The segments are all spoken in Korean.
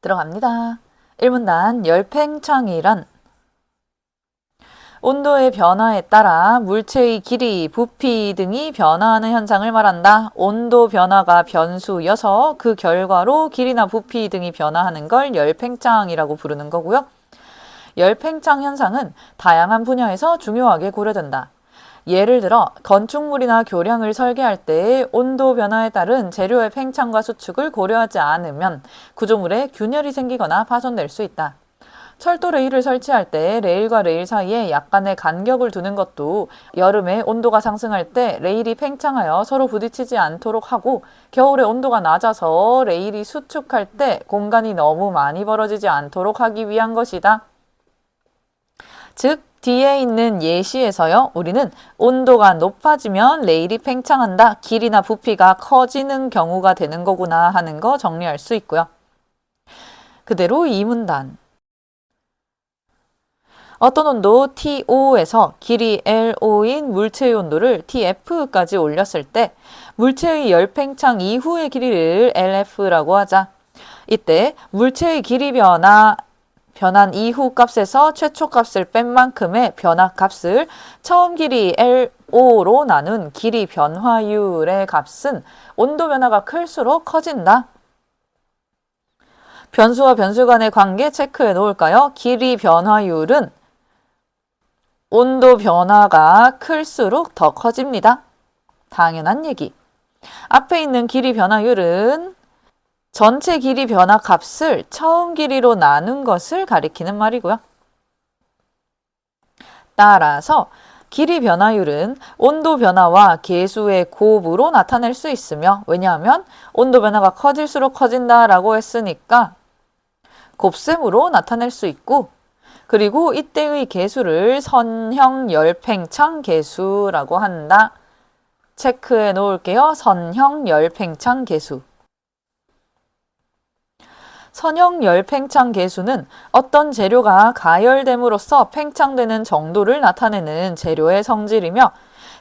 들어갑니다. 1문단 열팽창이란 온도의 변화에 따라 물체의 길이, 부피 등이 변화하는 현상을 말한다. 온도 변화가 변수여서 그 결과로 길이나 부피 등이 변화하는 걸 열팽창이라고 부르는 거고요. 열팽창 현상은 다양한 분야에서 중요하게 고려된다. 예를 들어 건축물이나 교량을 설계할 때 온도 변화에 따른 재료의 팽창과 수축을 고려하지 않으면 구조물에 균열이 생기거나 파손될 수 있다. 철도 레일을 설치할 때 레일과 레일 사이에 약간의 간격을 두는 것도 여름에 온도가 상승할 때 레일이 팽창하여 서로 부딪히지 않도록 하고 겨울에 온도가 낮아서 레일이 수축할 때 공간이 너무 많이 벌어지지 않도록 하기 위한 것이다. 즉 뒤에 있는 예시에서요, 우리는 온도가 높아지면 레일이 팽창한다, 길이나 부피가 커지는 경우가 되는 거구나 하는 거 정리할 수 있고요. 그대로 이 문단. 어떤 온도 TO에서 길이 LO인 물체의 온도를 TF까지 올렸을 때 물체의 열팽창 이후의 길이를 LF라고 하자. 이때 물체의 길이 변한 이후 값에서 최초 값을 뺀 만큼의 변화 값을 처음 길이 LO로 나눈 길이 변화율의 값은 온도 변화가 클수록 커진다. 변수와 변수 간의 관계 체크해 놓을까요? 길이 변화율은 온도 변화가 클수록 더 커집니다. 당연한 얘기. 앞에 있는 길이 변화율은 전체 길이 변화 값을 처음 길이로 나눈 것을 가리키는 말이고요. 따라서 길이 변화율은 온도 변화와 계수의 곱으로 나타낼 수 있으며, 왜냐하면 온도 변화가 커질수록 커진다라고 했으니까 곱셈으로 나타낼 수 있고, 그리고 이때의 계수를 선형 열팽창 계수라고 한다. 체크해 놓을게요. 선형 열팽창 계수. 선형 열팽창 계수는 어떤 재료가 가열됨으로써 팽창되는 정도를 나타내는 재료의 성질이며,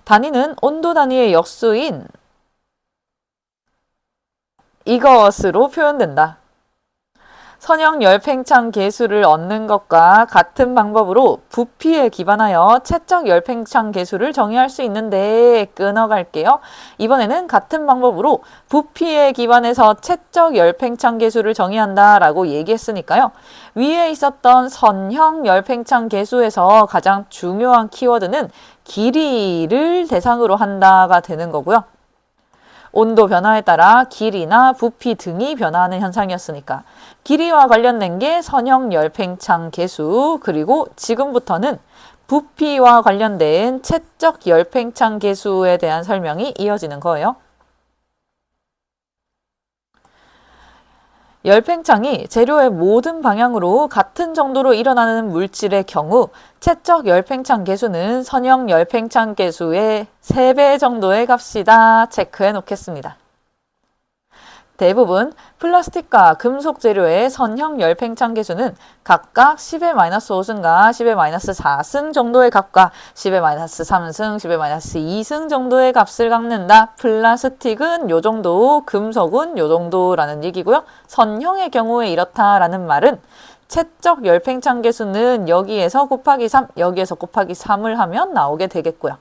단위는 온도 단위의 역수인 이것으로 표현된다. 선형 열팽창 계수를 얻는 것과 같은 방법으로 부피에 기반하여 채적 열팽창 계수를 정의할 수 있는데 끊어갈게요. 이번에는 같은 방법으로 부피에 기반해서 채적 열팽창 계수를 정의한다 라고 얘기했으니까요. 위에 있었던 선형 열팽창 계수에서 가장 중요한 키워드는 길이를 대상으로 한다가 되는 거고요. 온도 변화에 따라 길이나 부피 등이 변화하는 현상이었으니까 길이와 관련된 게 선형 열팽창 계수, 그리고 지금부터는 부피와 관련된 채적 열팽창 계수에 대한 설명이 이어지는 거예요. 열팽창이 재료의 모든 방향으로 같은 정도로 일어나는 물질의 경우 채적 열팽창 계수는 선형 열팽창 계수의 3배 정도의 값이다. 체크해 놓겠습니다. 대부분 플라스틱과 금속 재료의 선형 열팽창 계수는 각각 10의 마이너스 5승과 10의 마이너스 4승 정도의 값과 10의 마이너스 3승, 10의 마이너스 2승 정도의 값을 갖는다. 플라스틱은 요 정도, 금속은 요 정도라는 얘기고요. 선형의 경우에 이렇다라는 말은 채적 열팽창 계수는 여기에서 곱하기 3, 여기에서 곱하기 3을 하면 나오게 되겠고요.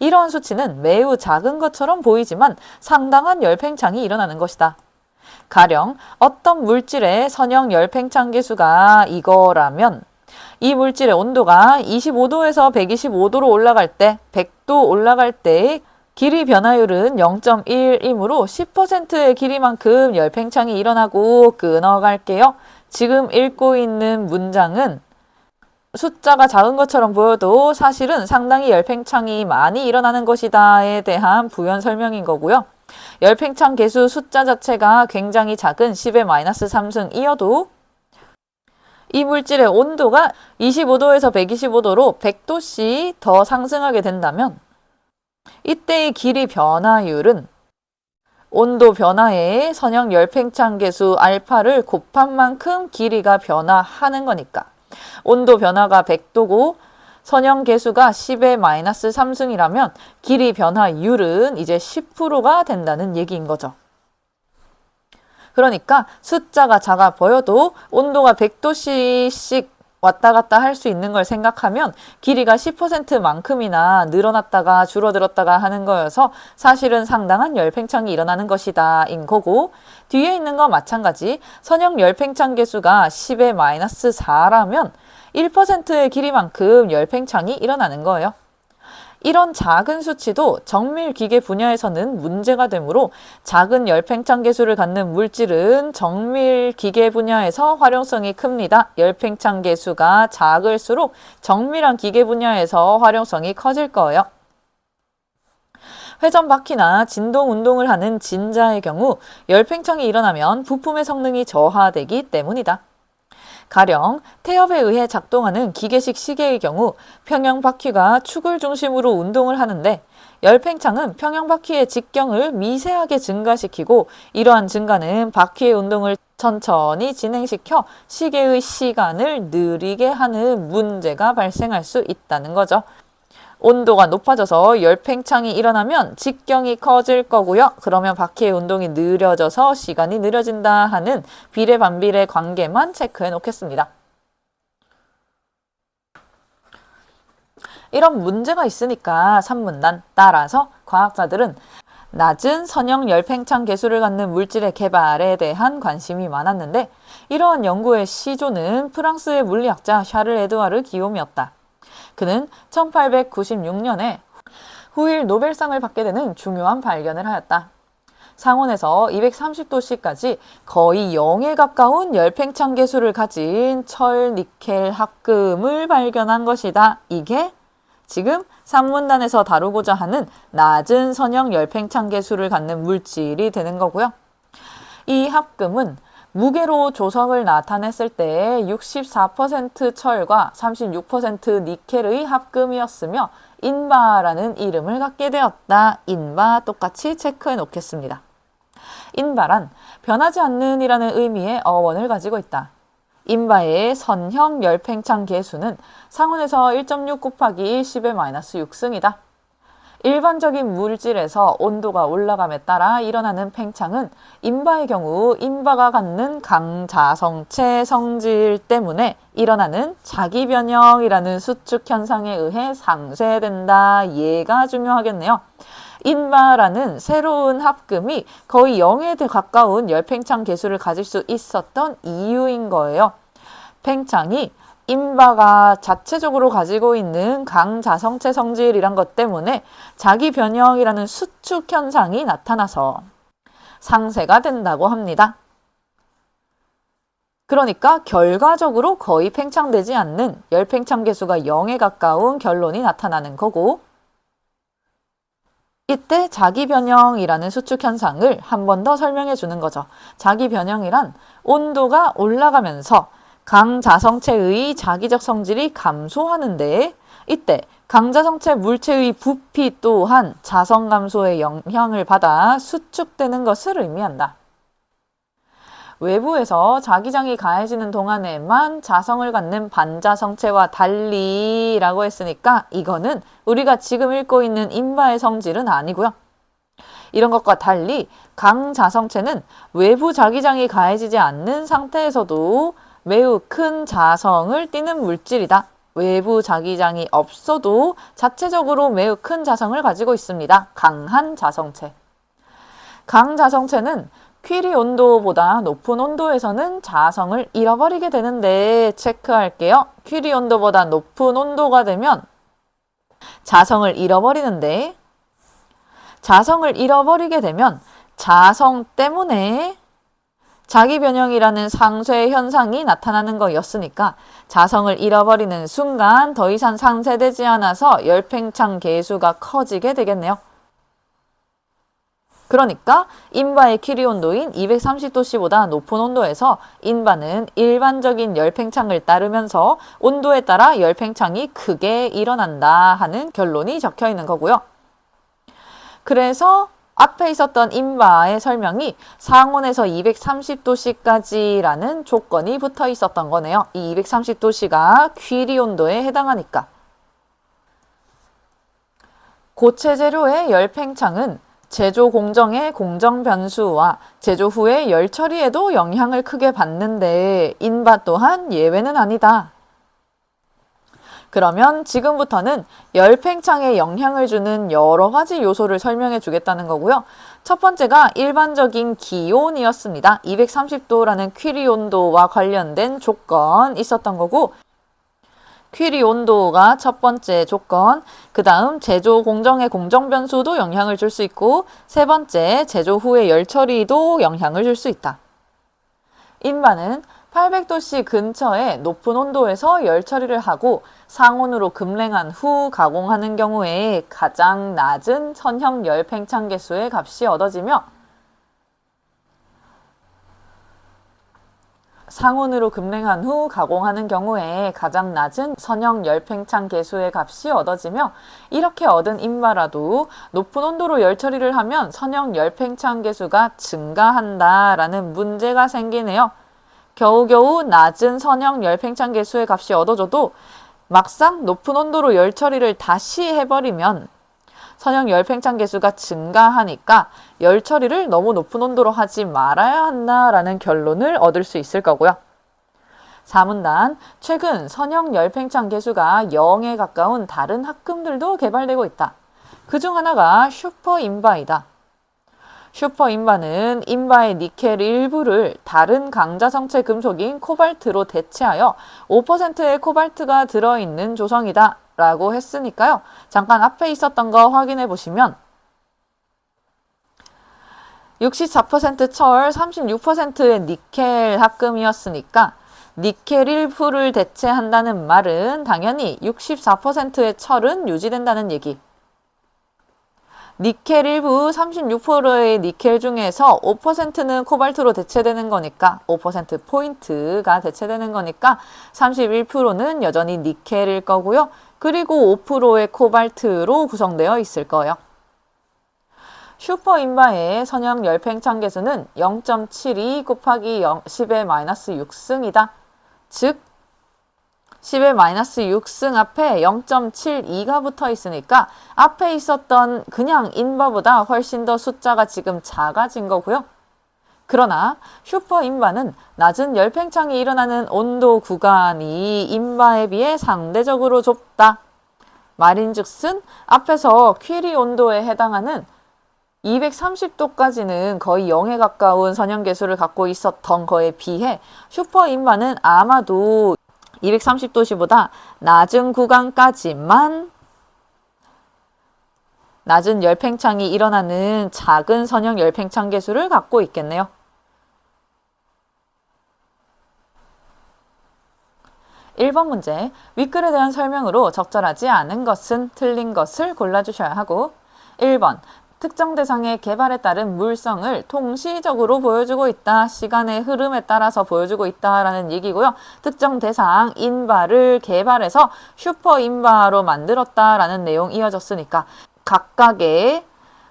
이러한 수치는 매우 작은 것처럼 보이지만 상당한 열팽창이 일어나는 것이다. 가령 어떤 물질의 선형 열팽창 계수가 이거라면 이 물질의 온도가 25도에서 125도로 올라갈 때, 100도 올라갈 때의 길이 변화율은 0.1이므로 10%의 길이만큼 열팽창이 일어나고 끊어갈게요. 지금 읽고 있는 문장은 숫자가 작은 것처럼 보여도 사실은 상당히 열팽창이 많이 일어나는 것이다에 대한 부연 설명인 거고요. 열팽창 계수 숫자 자체가 굉장히 작은 10의 마이너스 3승이어도 이 물질의 온도가 25도에서 125도로 100도씩 더 상승하게 된다면 이때의 길이 변화율은 온도 변화에 선형 열팽창 계수 알파를 곱한 만큼 길이가 변화하는 거니까 온도 변화가 100도고 선형 계수가 10의 마이너스 3승이라면 길이 변화율은 이제 10%가 된다는 얘기인 거죠. 그러니까 숫자가 작아 보여도 온도가 100도씨씩 왔다 갔다 할 수 있는 걸 생각하면 길이가 10%만큼이나 늘어났다가 줄어들었다가 하는 거여서 사실은 상당한 열팽창이 일어나는 것이다 인 거고, 뒤에 있는 거 마찬가지 선형 열팽창 계수가 10의 마이너스 4라면 1%의 길이만큼 열팽창이 일어나는 거예요. 이런 작은 수치도 정밀 기계 분야에서는 문제가 되므로 작은 열팽창 계수를 갖는 물질은 정밀 기계 분야에서 활용성이 큽니다. 열팽창 계수가 작을수록 정밀한 기계 분야에서 활용성이 커질 거예요. 회전 바퀴나 진동 운동을 하는 진자의 경우 열팽창이 일어나면 부품의 성능이 저하되기 때문이다. 가령 태엽에 의해 작동하는 기계식 시계의 경우 평형 바퀴가 축을 중심으로 운동을 하는데 열팽창은 평형 바퀴의 직경을 미세하게 증가시키고 이러한 증가는 바퀴의 운동을 천천히 진행시켜 시계의 시간을 느리게 하는 문제가 발생할 수 있다는 거죠. 온도가 높아져서 열팽창이 일어나면 직경이 커질 거고요. 그러면 바퀴의 운동이 느려져서 시간이 느려진다 하는 비례반비례 관계만 체크해 놓겠습니다. 이런 문제가 있으니까 산문단 따라서 과학자들은 낮은 선형 열팽창 계수를 갖는 물질의 개발에 대한 관심이 많았는데, 이러한 연구의 시조는 프랑스의 물리학자 샤를 에드와르 기욤이었다. 그는 1896년에 후일 노벨상을 받게 되는 중요한 발견을 하였다. 상온에서 230도씨까지 거의 0에 가까운 열팽창 계수를 가진 철, 니켈 합금을 발견한 것이다. 이게 지금 산문단에서 다루고자 하는 낮은 선형 열팽창 계수를 갖는 물질이 되는 거고요. 이 합금은 무게로 조성을 나타냈을 때 64% 철과 36% 니켈의 합금이었으며 인바라는 이름을 갖게 되었다. 인바 똑같이 체크해 놓겠습니다. 인바란 변하지 않는 이라는 의미의 어원을 가지고 있다. 인바의 선형 열팽창 계수는 상온에서 1.6 곱하기 10의 마이너스 6승이다. 일반적인 물질에서 온도가 올라감에 따라 일어나는 팽창은 인바의 경우 인바가 갖는 강자성체 성질 때문에 일어나는 자기변형이라는 수축 현상에 의해 상쇄된다. 얘가 중요하겠네요. 인바라는 새로운 합금이 거의 0에 가까운 열팽창 계수를 가질 수 있었던 이유인 거예요. 팽창이 인바가 자체적으로 가지고 있는 강자성체 성질이란 것 때문에 자기 변형이라는 수축 현상이 나타나서 상쇄가 된다고 합니다. 그러니까 결과적으로 거의 팽창되지 않는 열팽창 계수가 0에 가까운 결론이 나타나는 거고, 이때 자기 변형이라는 수축 현상을 한 번 더 설명해 주는 거죠. 자기 변형이란 온도가 올라가면서 강자성체의 자기적 성질이 감소하는데, 이때 강자성체 물체의 부피 또한 자성 감소의 영향을 받아 수축되는 것을 의미한다. 외부에서 자기장이 가해지는 동안에만 자성을 갖는 반자성체와 달리라고 했으니까 이거는 우리가 지금 읽고 있는 인바의 성질은 아니고요. 이런 것과 달리 강자성체는 외부 자기장이 가해지지 않는 상태에서도 매우 큰 자성을 띠는 물질이다. 외부 자기장이 없어도 자체적으로 매우 큰 자성을 가지고 있습니다. 강한 자성체. 강자성체는 퀴리 온도보다 높은 온도에서는 자성을 잃어버리게 되는데 체크할게요. 퀴리 온도보다 높은 온도가 되면 자성을 잃어버리는데, 자성을 잃어버리게 되면 자성 때문에 자기 변형이라는 상쇄 현상이 나타나는 거였으니까 자성을 잃어버리는 순간 더 이상 상쇄되지 않아서 열팽창 계수가 커지게 되겠네요. 그러니까 인바의 퀴리 온도인 230도씨보다 높은 온도에서 인바는 일반적인 열팽창을 따르면서 온도에 따라 열팽창이 크게 일어난다 하는 결론이 적혀 있는 거고요. 그래서 앞에 있었던 인바의 설명이 상온에서 230도씨까지라는 조건이 붙어 있었던 거네요. 이 230도씨가 퀴리 온도에 해당하니까. 고체 재료의 열팽창은 제조 공정의 공정 변수와 제조 후의 열 처리에도 영향을 크게 받는데 인바 또한 예외는 아니다. 그러면 지금부터는 열 팽창에 영향을 주는 여러 가지 요소를 설명해 주겠다는 거고요. 첫 번째가 일반적인 기온이었습니다. 230도라는 퀴리 온도와 관련된 조건 있었던 거고, 퀴리 온도가 첫 번째 조건, 그 다음 제조 공정의 공정 변수도 영향을 줄 수 있고, 세 번째 제조 후의 열 처리도 영향을 줄 수 있다. 인바는 800도씨 근처에 높은 온도에서 열 처리를 하고 상온으로 급냉한 후 가공하는 경우에 가장 낮은 선형 열 팽창 계수의 값이 얻어지며, 상온으로 급냉한 후 가공하는 경우에 가장 낮은 선형 열 팽창 계수의 값이 얻어지며, 이렇게 얻은 인바라도 높은 온도로 열 처리를 하면 선형 열 팽창 계수가 증가한다라는 문제가 생기네요. 겨우겨우 낮은 선형 열 팽창 계수의 값이 얻어져도 막상 높은 온도로 열 처리를 다시 해버리면 선형 열 팽창 계수가 증가하니까 열 처리를 너무 높은 온도로 하지 말아야 한다라는 결론을 얻을 수 있을 거고요. 4문단, 최근 선형 열 팽창 계수가 0에 가까운 다른 합금들도 개발되고 있다. 그중 하나가 슈퍼 인바이다. 슈퍼 인바는 인바의 니켈 일부를 다른 강자 성체 금속인 코발트로 대체하여 5%의 코발트가 들어있는 조성이다 라고 했으니까요. 잠깐 앞에 있었던 거 확인해 보시면 64% 철, 36%의 니켈 합금이었으니까 니켈 일부를 대체한다는 말은 당연히 64%의 철은 유지된다는 얘기. 니켈 일부 36%의 니켈 중에서 5%는 코발트로 대체되는 거니까 5%포인트가 대체되는 거니까 31%는 여전히 니켈일 거고요. 그리고 5%의 코발트로 구성되어 있을 거예요. 슈퍼 인바의 선형 열 팽창 계수는 0.72 곱하기 10의 마이너스 6승이다. 즉 10의 마이너스 6승 앞에 0.72가 붙어 있으니까 앞에 있었던 그냥 인바보다 훨씬 더 숫자가 지금 작아진 거고요. 그러나 슈퍼 인바는 낮은 열 팽창이 일어나는 온도 구간이 인바에 비해 상대적으로 좁다. 말인즉슨 앞에서 퀴리 온도에 해당하는 230도까지는 거의 0에 가까운 선형 계수를 갖고 있었던 거에 비해 슈퍼 인바는 아마도 230도씨보다 낮은 구간까지만 낮은 열팽창이 일어나는 작은 선형 열팽창 계수를 갖고 있겠네요. 1번 문제, 윗글에 대한 설명으로 적절하지 않은 것은 틀린 것을 골라주셔야 하고, 1번, 특정 대상의 개발에 따른 물성을 통시적으로 보여주고 있다. 시간의 흐름에 따라서 보여주고 있다라는 얘기고요. 특정 대상 인바를 개발해서 슈퍼 인바로 만들었다라는 내용 이어졌으니까 각각의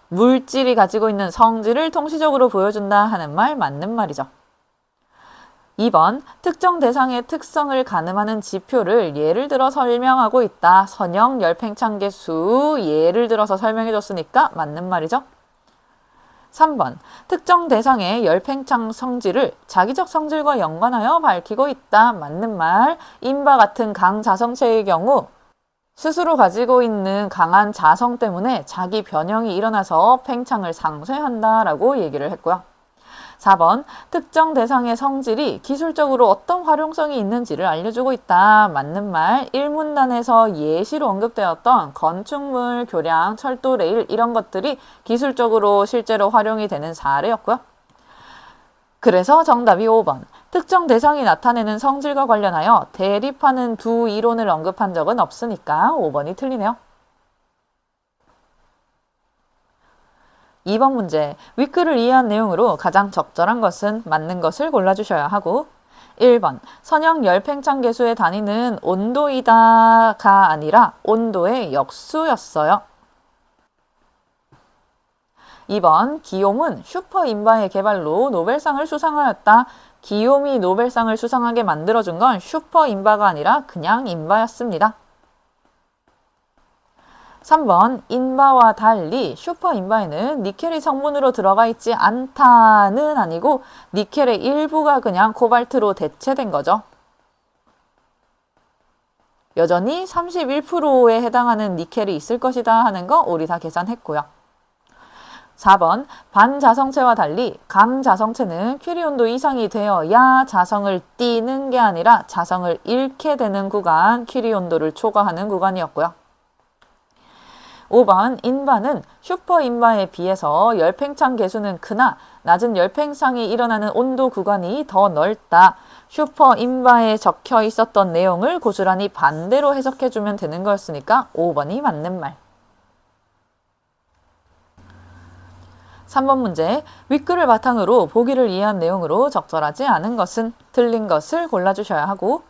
물질이 가지고 있는 성질을 통시적으로 보여준다 하는 말 맞는 말이죠. 2번, 특정 대상의 특성을 가늠하는 지표를 예를 들어 설명하고 있다. 선형 열팽창계수 예를 들어서 설명해 줬으니까 맞는 말이죠. 3번, 특정 대상의 열팽창 성질을 자기적 성질과 연관하여 밝히고 있다. 맞는 말. 인바 같은 강자성체의 경우 스스로 가지고 있는 강한 자성 때문에 자기 변형이 일어나서 팽창을 상쇄한다라고 얘기를 했고요. 4번, 특정 대상의 성질이 기술적으로 어떤 활용성이 있는지를 알려주고 있다. 맞는 말. 1문단에서 예시로 언급되었던 건축물, 교량, 철도, 레일 이런 것들이 기술적으로 실제로 활용이 되는 사례였고요. 그래서 정답이 5번. 특정 대상이 나타내는 성질과 관련하여 대립하는 두 이론을 언급한 적은 없으니까 5번이 틀리네요. 2번 문제, 윗글을 이해한 내용으로 가장 적절한 것은 맞는 것을 골라주셔야 하고, 1번, 선형 열팽창 계수의 단위는 온도이다가 아니라 온도의 역수였어요. 2번, 기욤은 슈퍼 인바의 개발로 노벨상을 수상하였다. 기욤이 노벨상을 수상하게 만들어준 건 슈퍼 인바가 아니라 그냥 인바였습니다. 3번 인바와 달리 슈퍼인바에는 니켈이 성분으로 들어가 있지 않다는 아니고 니켈의 일부가 그냥 코발트로 대체된 거죠. 여전히 31%에 해당하는 니켈이 있을 것이다 하는 거 우리 다 계산했고요. 4번 반자성체와 달리 강자성체는 퀴리 온도 이상이 되어야 자성을 띠는 게 아니라 자성을 잃게 되는 구간, 퀴리 온도를 초과하는 구간이었고요. 5번 인바는 슈퍼인바에 비해서 열팽창 계수는 크나 낮은 열팽창이 일어나는 온도 구간이 더 넓다. 슈퍼인바에 적혀 있었던 내용을 고스란히 반대로 해석해주면 되는 거였으니까 5번이 맞는 말. 3번 문제, 윗글을 바탕으로 보기를 이해한 내용으로 적절하지 않은 것은 틀린 것을 골라주셔야 하고,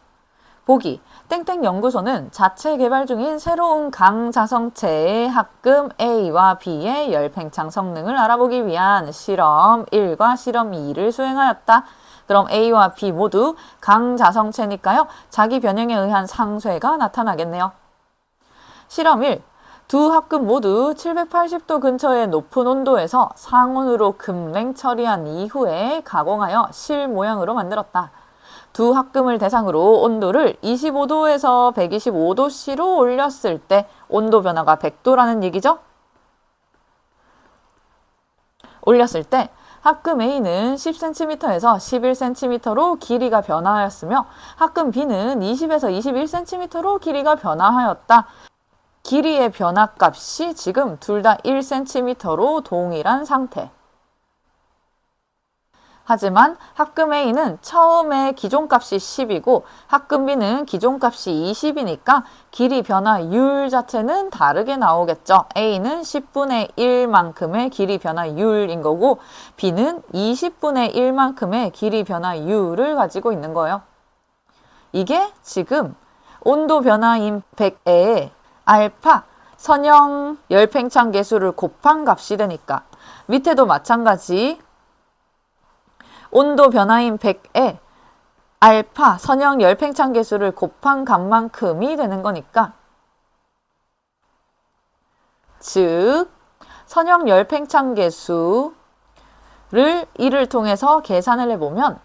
보기, 땡땡 연구소는 자체 개발 중인 새로운 강자성체의 합금 A와 B의 열팽창 성능을 알아보기 위한 실험 1과 실험 2를 수행하였다. 그럼 A와 B 모두 강자성체니까요. 자기 변형에 의한 상쇄가 나타나겠네요. 실험 1. 두 합금 모두 780도 근처의 높은 온도에서 상온으로 급냉 처리한 이후에 가공하여 실 모양으로 만들었다. 두 합금을 대상으로 온도를 25도에서 125도씨로 올렸을 때 온도 변화가 100도라는 얘기죠? 올렸을 때 합금 A는 10cm에서 11cm로 길이가 변화하였으며 합금 B는 20에서 21cm로 길이가 변화하였다. 길이의 변화값이 지금 둘 다 1cm로 동일한 상태. 하지만 합금 A는 처음에 기존값이 10이고 합금 B는 기존값이 20이니까 길이 변화율 자체는 다르게 나오겠죠. A는 10분의 1만큼의 길이 변화율인 거고 B는 20분의 1만큼의 길이 변화율을 가지고 있는 거예요. 이게 지금 온도 변화인 100에 알파 선형 열팽창 계수를 곱한 값이 되니까 밑에도 마찬가지 온도 변화인 100에 알파 선형 열팽창 계수를 곱한 값만큼이 되는 거니까 즉 선형 열팽창 계수를 1을 통해서 계산을 해보면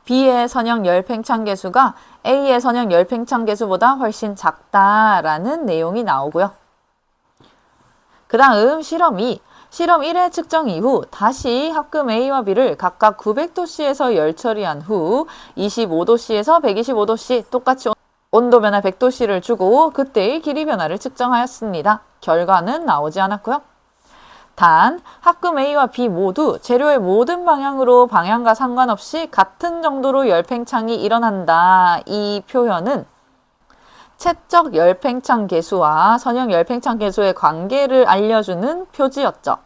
B의 선형 열팽창 계수가 A의 선형 열팽창 계수보다 훨씬 작다라는 내용이 나오고요. 그 다음 실험 2. 실험 1의 측정 이후 다시 합금 A와 B를 각각 900도씨에서 열 처리한 후 25도씨에서 125도씨 똑같이 온도 변화 100도씨를 주고 그때의 길이 변화를 측정하였습니다. 결과는 나오지 않았고요. 단 합금 A와 B 모두 재료의 모든 방향으로 방향과 상관없이 같은 정도로 열팽창이 일어난다. 이 표현은 채적 열팽창 계수와 선형 열팽창 계수의 관계를 알려주는 표지였죠.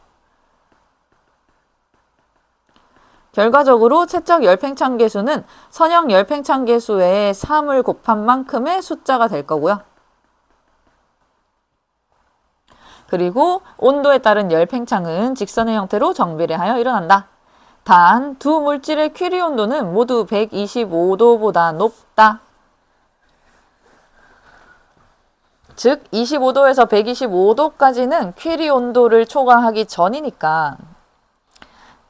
결과적으로 채적 열팽창 계수는 선형 열팽창 계수의 3을 곱한 만큼의 숫자가 될 거고요. 그리고 온도에 따른 열팽창은 직선의 형태로 정비례하여 일어난다. 단 두 물질의 퀴리 온도는 모두 125도보다 높다. 즉 25도에서 125도까지는 퀴리 온도를 초과하기 전이니까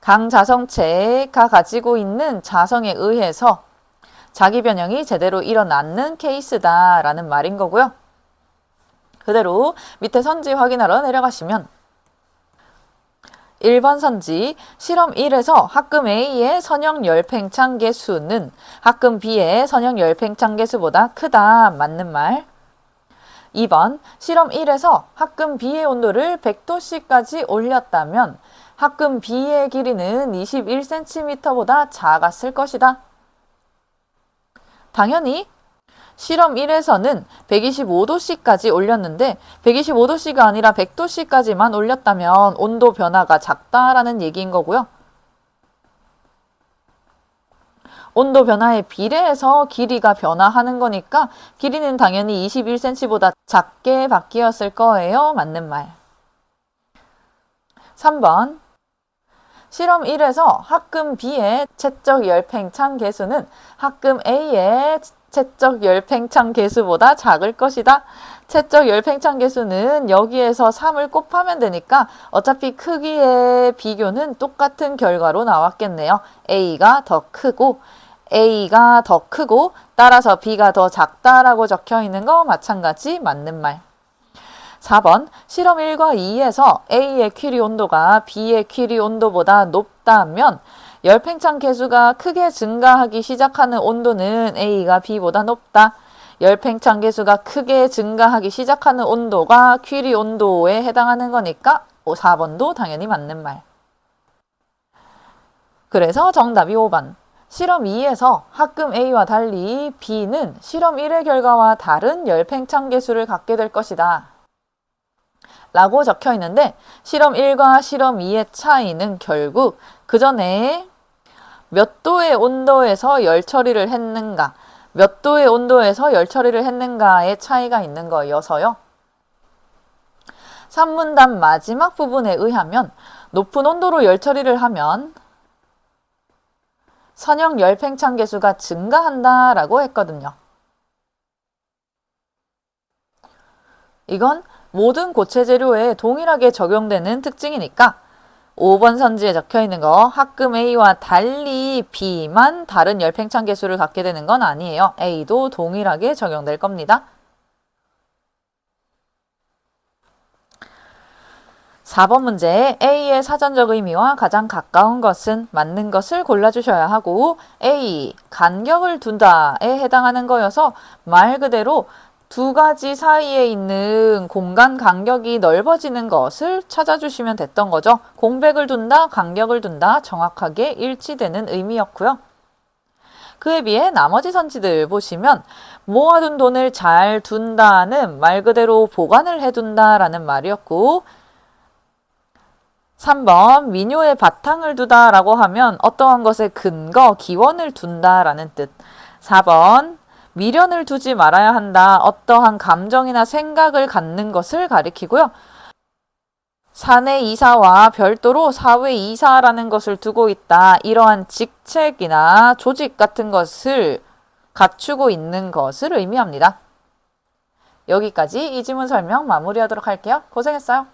강자성체가 가지고 있는 자성에 의해서 자기 변형이 제대로 일어나는 케이스다라는 말인 거고요. 그대로 밑에 선지 확인하러 내려가시면 1번 선지 실험 1에서 합금 A의 선형 열팽창 계수는 합금 B의 선형 열팽창 계수보다 크다. 맞는 말. 2번 실험 1에서 합금 B의 온도를 100도씨까지 올렸다면 합금 B의 길이는 21cm보다 작았을 것이다. 당연히 실험 1에서는 125도씨까지 올렸는데 125도씨가 아니라 100도씨까지만 올렸다면 온도 변화가 작다라는 얘기인 거고요. 온도 변화에 비례해서 길이가 변화하는 거니까 길이는 당연히 21cm보다 작게 바뀌었을 거예요. 맞는 말. 3번 실험 1에서 합금 B의 채적 열팽창 계수는 합금 A의 채적 열팽창 계수보다 작을 것이다. 채적 열팽창 계수는 여기에서 3을 곱하면 되니까 어차피 크기의 비교는 똑같은 결과로 나왔겠네요. A가 더 크고 따라서 B가 더 작다라고 적혀 있는 거 마찬가지 맞는 말. 4번 실험 1과 2에서 A의 퀴리 온도가 B의 퀴리 온도보다 높다면 열팽창 계수가 크게 증가하기 시작하는 온도는 A가 B보다 높다. 열팽창 계수가 크게 증가하기 시작하는 온도가 퀴리 온도에 해당하는 거니까 4번도 당연히 맞는 말. 그래서 정답이 5번. 실험 2에서 합금 A와 달리 B는 실험 1의 결과와 다른 열팽창 계수를 갖게 될 것이다. 라고 적혀 있는데 실험 1과 실험 2의 차이는 결국 그 전에 몇 도의 온도에서 열 처리를 했는가, 몇 도의 온도에서 열 처리를 했는가의 차이가 있는 거여서요. 3문답 마지막 부분에 의하면 높은 온도로 열 처리를 하면 선형 열팽창 계수가 증가한다 라고 했거든요. 이건 모든 고체 재료에 동일하게 적용되는 특징이니까 5번 선지에 적혀 있는 거 합금 A와 달리 B만 다른 열팽창 계수를 갖게 되는 건 아니에요. A도 동일하게 적용될 겁니다. 4번 문제 A의 사전적 의미와 가장 가까운 것은 맞는 것을 골라주셔야 하고 A, 간격을 둔다에 해당하는 거여서 말 그대로 두 가지 사이에 있는 공간 간격이 넓어지는 것을 찾아주시면 됐던 거죠. 공백을 둔다, 간격을 둔다 정확하게 일치되는 의미였고요. 그에 비해 나머지 선지들 보시면 모아둔 돈을 잘 둔다는 말 그대로 보관을 해둔다라는 말이었고 3번 민요의 바탕을 두다라고 하면 어떠한 것에 근거, 기원을 둔다라는 뜻. 4번 미련을 두지 말아야 한다. 어떠한 감정이나 생각을 갖는 것을 가리키고요. 사내 이사와 별도로 사회 이사라는 것을 두고 있다. 이러한 직책이나 조직 같은 것을 갖추고 있는 것을 의미합니다. 여기까지 이 지문 설명 마무리하도록 할게요. 고생했어요.